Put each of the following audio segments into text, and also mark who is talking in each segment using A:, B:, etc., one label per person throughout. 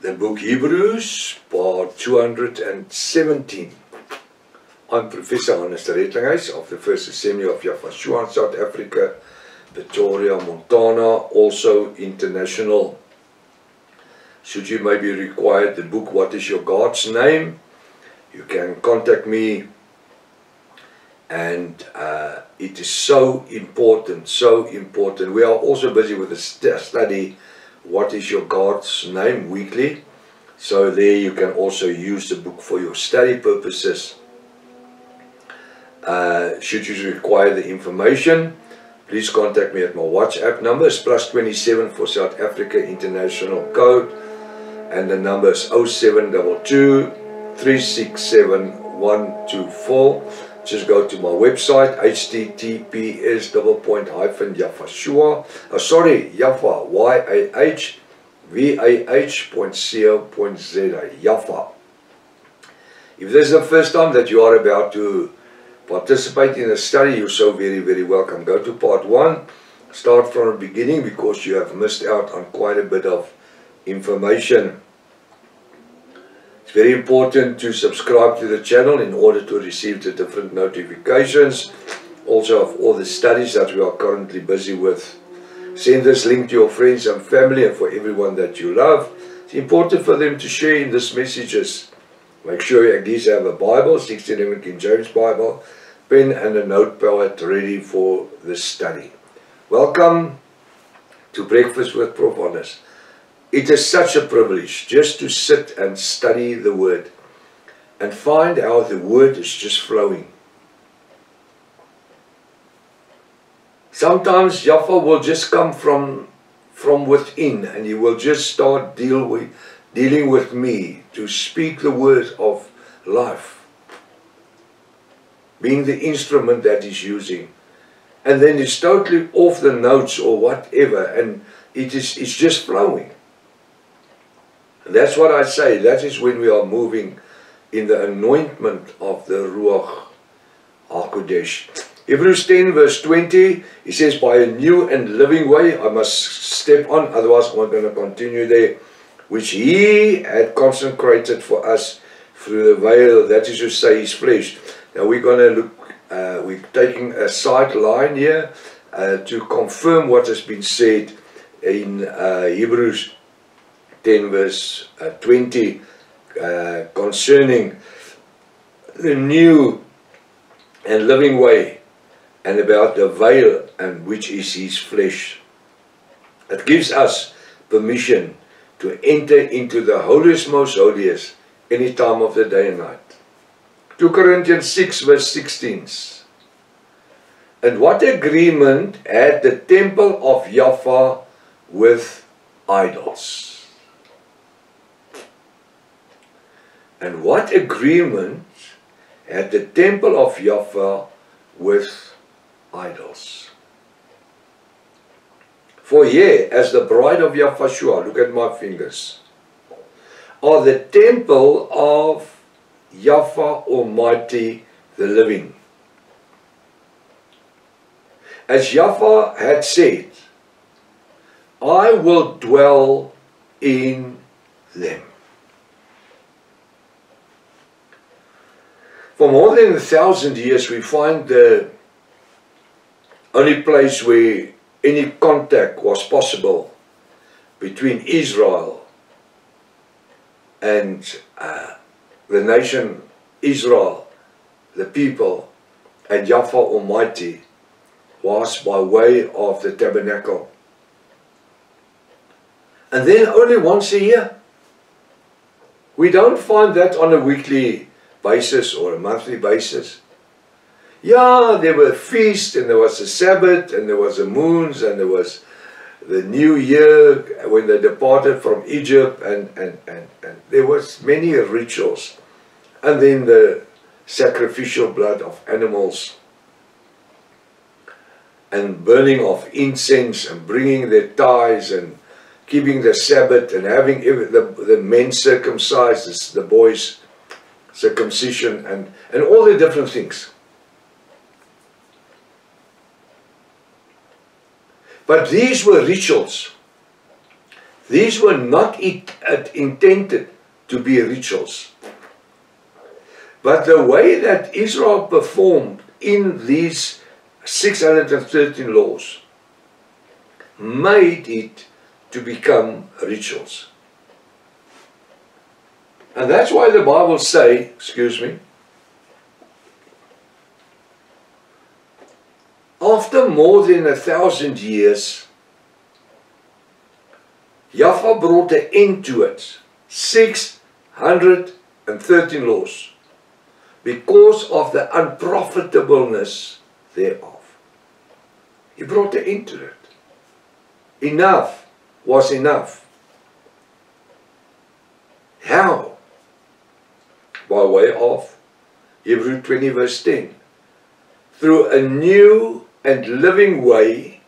A: the book Hebrews, part 217. I'm Professor Hannes Rettinghuis of the First Assembly of Yafashua in South Africa, Pretoria, Montana, also international. Should you maybe require the book What is Your God's Name, you can contact me, and it is so important, so important. We are also busy with the study What is Your God's Name weekly, so there you can also use the book for your study purposes. Should you require the information, please contact me at my WhatsApp number. It's +27 for South Africa international code, and the number is 0722 367 124. Just go to my website, https://Yafashua, Yafa, YAHVAH.co.za, Yafa. If this is the first time that you are about to participate in the study, you're so very, very welcome. Go to part 1, start from the beginning, because you have missed out on quite a bit of information. It's very important to subscribe to the channel in order to receive the different notifications, also of all the studies that we are currently busy with. Send this link to your friends and family, and for everyone that you love. It's important for them to share in these messages. Make sure you at least have a Bible, 1611 King James Bible, pen and a notepad ready for the study. Welcome to Breakfast with Prof. Hannes. It is such a privilege just to sit and study the Word and find how the Word is just flowing. Sometimes Yafa will just come from within, and He will just start dealing with me to speak the word of life, being the instrument that He's using. And then it's totally off the notes or whatever, and it's just flowing. And that's what I say, that is when we are moving in the anointment of the Ruach HaKodesh. Hebrews 10 verse 20, he says, by a new and living way, I must step on, otherwise I'm not going to continue there, which He had consecrated for us through the veil, that is to say, His flesh. Now we're going to look, we're taking a side line here to confirm what has been said in Hebrews 10 verse 20 concerning the new and living way, and about the veil, and which is His flesh. It gives us permission to enter into the holiest, most holiest, any time of the day and night. 2 Corinthians 6 verse 16. And what agreement had the temple of Yafa with idols? And what agreement had the temple of Yafa with idols? For ye, as the bride of Yafashua, look at my fingers, are the temple of Yafa Almighty, the living. As Yafa had said, I will dwell in them. For more than 1,000 years, we find the only place where any contact was possible between Israel and the nation Israel, the people, and Yafa Almighty, was by way of the tabernacle. And then only once a year. We don't find that on a weekly basis or a monthly basis. Yeah, there were feasts, and there was a Sabbath, and there was the moons, and there was the New Year when they departed from Egypt, and there was many rituals. And then the sacrificial blood of animals, and burning of incense, and bringing their tithes, and keeping the Sabbath, and having the men circumcised, the boys circumcision, and all the different things. But these were rituals. These were not intended to be rituals. But the way that Israel performed in these 613 laws made it to become rituals. And that's why the Bible says, after more than 1,000 years, Yahweh brought an end to it. 613 laws. Because of the unprofitableness thereof. He brought an end to it. Enough was enough. How? By way of Hebrew 20 verse 10. Through a new and living way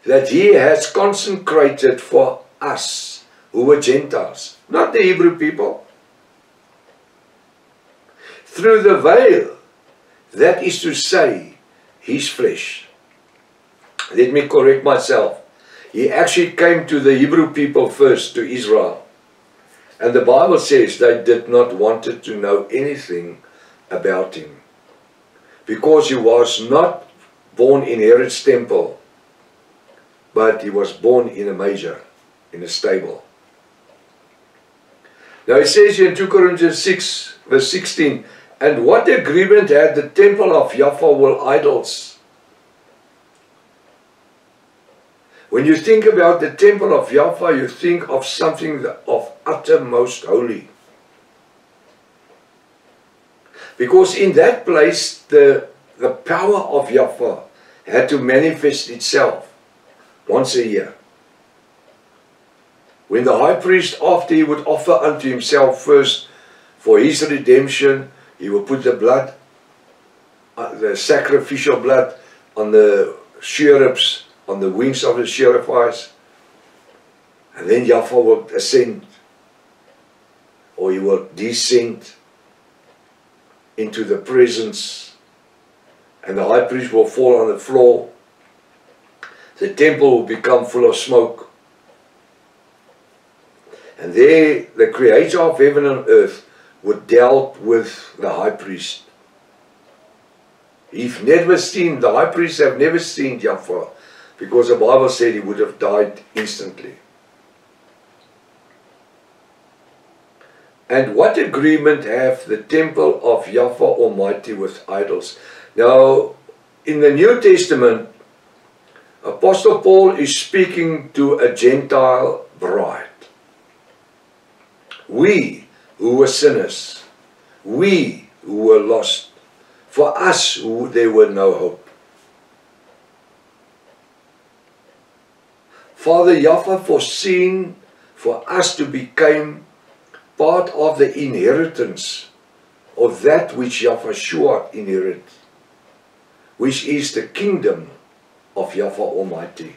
A: that He has consecrated for us who were Gentiles, not the Hebrew people. Through the veil, that is to say, His flesh. Let me correct myself. He actually came to the Hebrew people first, to Israel. And the Bible says they did not want to know anything about Him. Because He was not born in Herod's temple, but He was born in a manger, in a stable. Now it says here in 2 Corinthians 6 verse 16, and what agreement had the temple of Yahweh with idols? When you think about the temple of Yahweh, you think of something of uttermost holy. Because in that place, the power of Yahweh had to manifest itself once a year. When the high priest, after he would offer unto himself first for his redemption, he would put the blood, the sacrificial blood, on the cherubs, on the wings of the cherubites, and then Yahweh will ascend, or He will descend into the presence, and the high priest will fall on the floor. The temple will become full of smoke, and there the Creator of heaven and earth would deal with the high priest. The high priests have never seen Yahweh, because the Bible said he would have died instantly. And what agreement have the temple of Yahweh Almighty with idols? Now, in the New Testament, Apostle Paul is speaking to a Gentile bride. We who were sinners, we who were lost, for us there were no hope. Father Yahweh foreseen for us to become part of the inheritance of that which Yahushua inherit, which is the kingdom of Yahweh Almighty.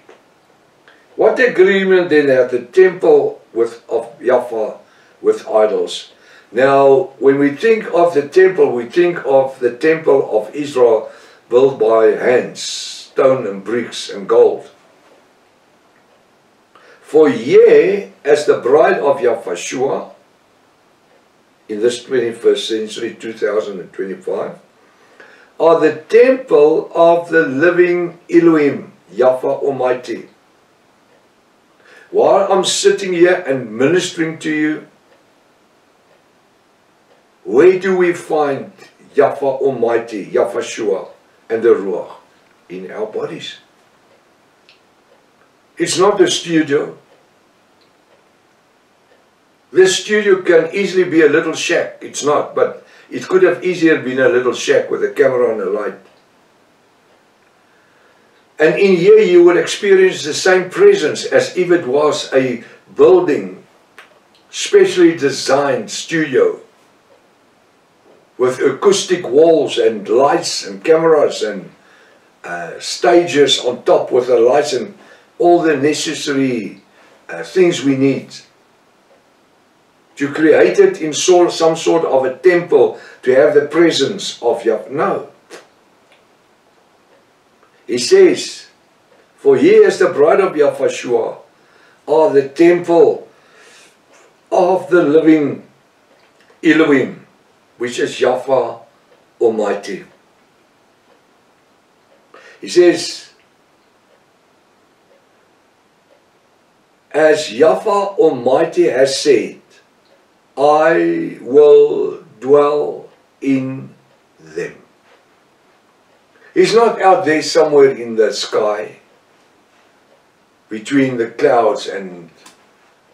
A: What agreement then had the temple of Yahweh with idols? Now, when we think of the temple, we think of the temple of Israel built by hands, stone and bricks and gold. For ye, as the bride of Yahushua, in this 21st century, 2025, are the temple of the living Elohim, Yahweh Almighty. While I'm sitting here and ministering to you, where do we find Yahweh Almighty, Yahushua, and the Ruach? In our bodies. It's not a studio. This studio can easily be a little shack. It's not, but it could have easier been a little shack with a camera and a light. And in here you will experience the same presence as if it was a building, specially designed studio, with acoustic walls and lights and cameras and stages on top with the lights and all the necessary things we need to create it in some sort of a temple to have the presence of Yahweh. No. He says, for ye as the bride of Yahushua are the temple of the living Elohim, which is Yahweh Almighty. He says, as Yahweh Almighty has said, I will dwell in them. He's not out there somewhere in the sky, between the clouds and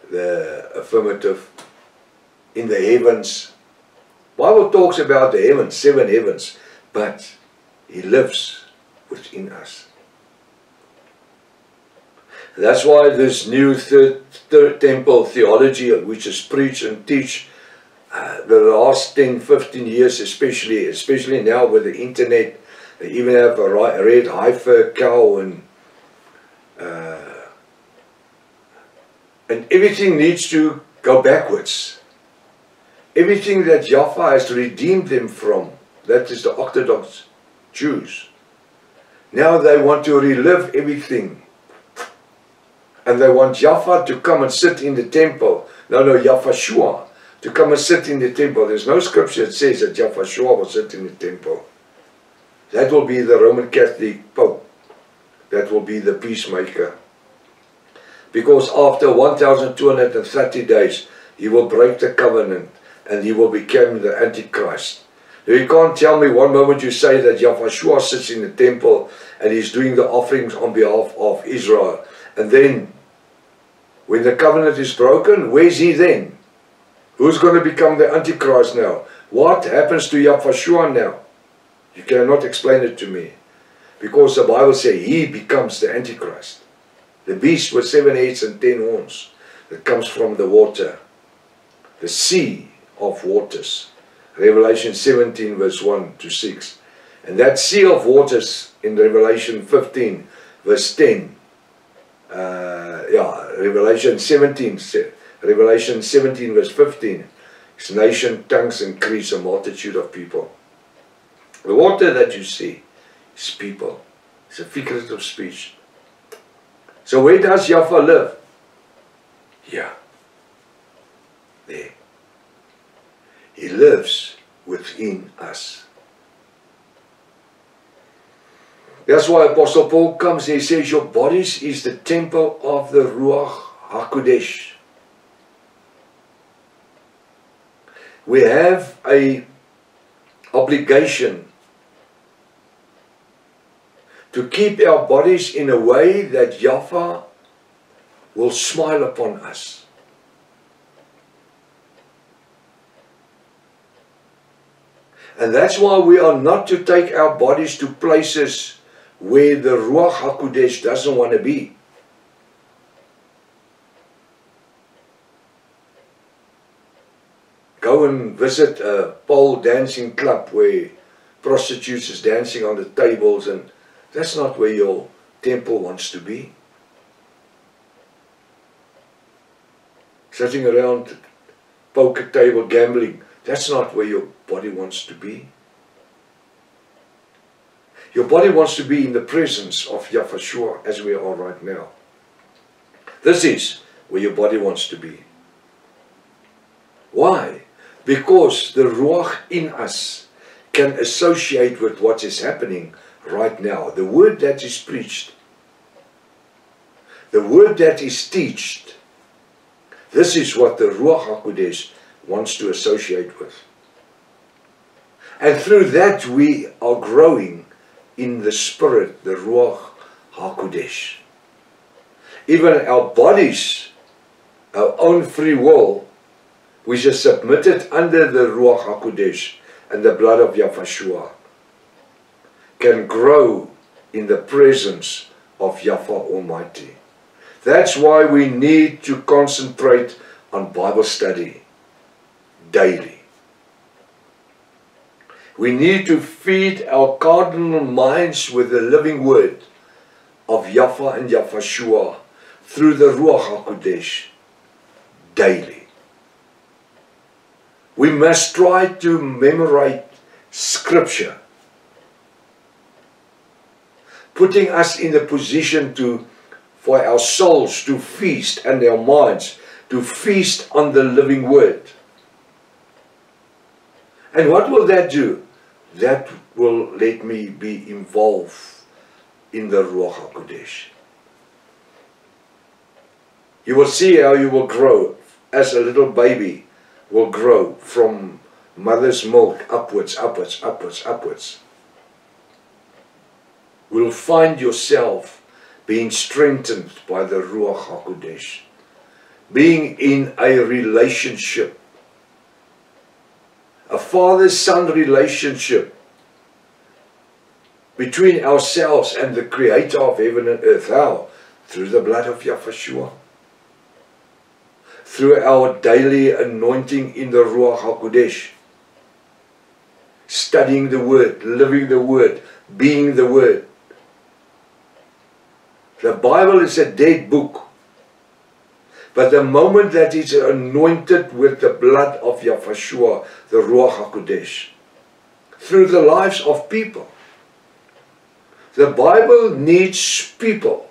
A: the affirmative, in the heavens. The Bible talks about the heavens, 7 heavens, but He lives within us. That's why this new third temple theology, which is preached and teach the last 10-15 years, especially now with the internet, they even have a red heifer cow, and everything needs to go backwards. Everything that Yahweh has redeemed them from, that is the Orthodox Jews. Now they want to relive everything. And they want Yahweh to come and sit in the temple. No, Yahushua to come and sit in the temple. There's no scripture that says that Yahushua will sit in the temple. That will be the Roman Catholic Pope. That will be the peacemaker. Because after 1230 days, he will break the covenant and he will become the Antichrist. Now, you can't tell me one moment you say that Yahushua sits in the temple and he's doing the offerings on behalf of Israel. And then, when the covenant is broken, where's he then? Who's going to become the Antichrist now? What happens to Yahushua now? You cannot explain it to me. Because the Bible says he becomes the Antichrist. The beast with 7 heads and 10 horns that comes from the water. The sea of waters. Revelation 17 verse 1 to 6. And that sea of waters in Revelation 15 verse 10. Revelation 17 verse 15. It's nation, tongues, and creeds, a multitude of people. The water that you see is people. It's a figurative speech. So where does Yahweh live? Here. There. He lives within us. That's why Apostle Paul comes and he says, your bodies is the temple of the Ruach HaKodesh. We have an obligation to keep our bodies in a way that Yahweh will smile upon us. And that's why we are not to take our bodies to places where the Ruach HaKodesh doesn't want to be. Go and visit a pole dancing club where prostitutes is dancing on the tables, and that's not where your temple wants to be. Sitting around the poker table gambling, that's not where your body wants to be. Your body wants to be in the presence of Yahushua as we are right now. This is where your body wants to be. Why? Because the Ruach in us can associate with what is happening right now. The word that is preached, the word that is taught, this is what the Ruach HaKodesh wants to associate with. And through that we are growing in the Spirit, the Ruach HaKodesh. Even our bodies, our own free will, which is submitted under the Ruach HaKodesh and the blood of Yahushua, can grow in the presence of Yahweh Almighty. That's why we need to concentrate on Bible study daily. We need to feed our cardinal minds with the living word of Yahweh and Yahushua through the Ruach HaKodesh daily. We must try to memorize scripture, putting us in the position to for our souls to feast and our minds to feast on the living word. And what will that do? That will let me be involved in the Ruach HaKodesh. You will see how you will grow as a little baby will grow from mother's milk upwards, upwards, upwards, upwards. You will find yourself being strengthened by the Ruach HaKodesh, being in a relationship, a father-son relationship between ourselves and the Creator of heaven and earth. How? Through the blood of Yahshua. Through our daily anointing in the Ruach HaKodesh. Studying the Word, living the Word, being the Word. The Bible is a dead book. But the moment that it's anointed with the blood of Yahshua, the Ruach HaKodesh, through the lives of people. The Bible needs people.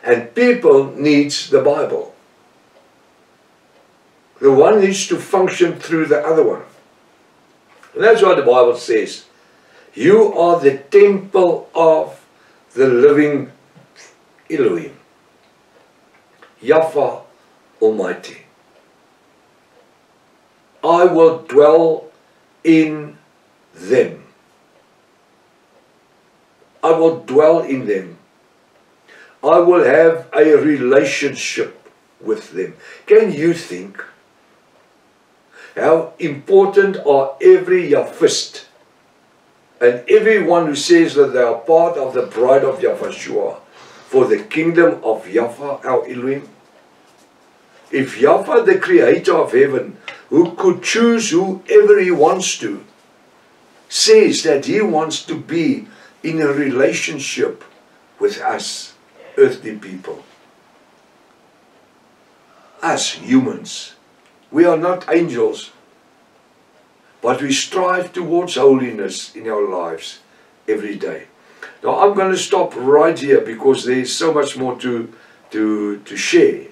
A: And people needs the Bible. The one needs to function through the other one. And that's what the Bible says. You are the temple of the living Elohim. Yahweh Almighty. I will dwell in them. I will dwell in them. I will have a relationship with them. Can you think how important are every Yahwist and everyone who says that they are part of the bride of Yahshua for the kingdom of Yahweh our Elohim? If Yahweh, the Creator of heaven, who could choose whoever He wants to, says that He wants to be in a relationship with us, earthly people. Us humans. We are not angels, but we strive towards holiness in our lives every day. Now I'm going to stop right here because there is so much more to share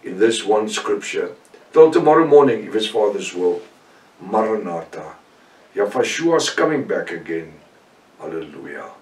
A: in this one scripture. Till tomorrow morning, if His Father's will. Maranatha. Yahshua is coming back again. Hallelujah.